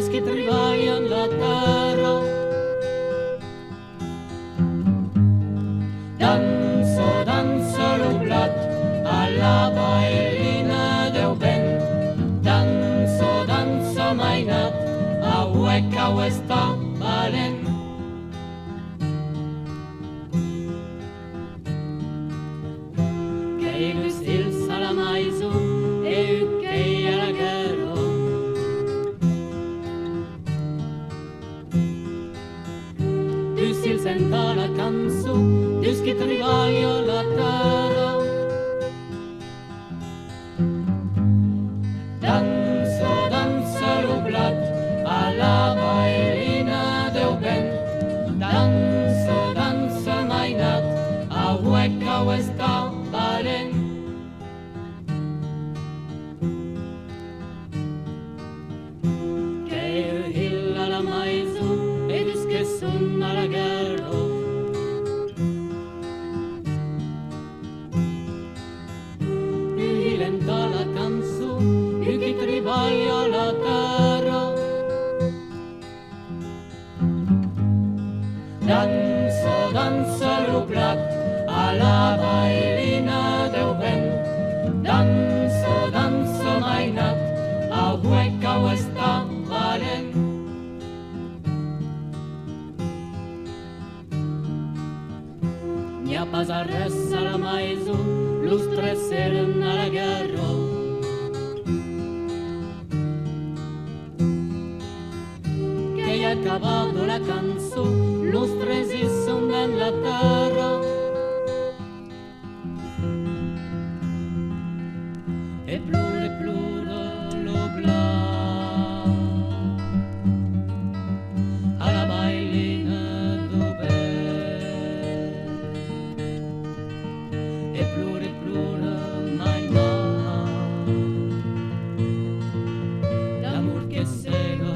qui treballen la terra. Dansa, dansa l'oblat a la bailina del vent. Dansa, dansa mainat a hueca o està valent. Que gustils a la maiso e que a la guerra. Dus senta la cançó, dus qui treballa la terra. Dansa, dansa l'oblat a la bailina del vent. Dansa, dansa mainat a hueca o està valent. Que il a la maiso e dus que son a la guerra. Lenta la cançó e qui treballa la terra. Dansa, dansa l'oblat a la bailina del vent. Dansa, dansa mainat a hueca o està valent. N'hi ha pas a res a la maiso, los tres eren a la guerra. Que hi ha acabado la cançó, los tres hi són en la terra. E plora l'oblat a la bailina do vent. E plora mainat l'amor que cega,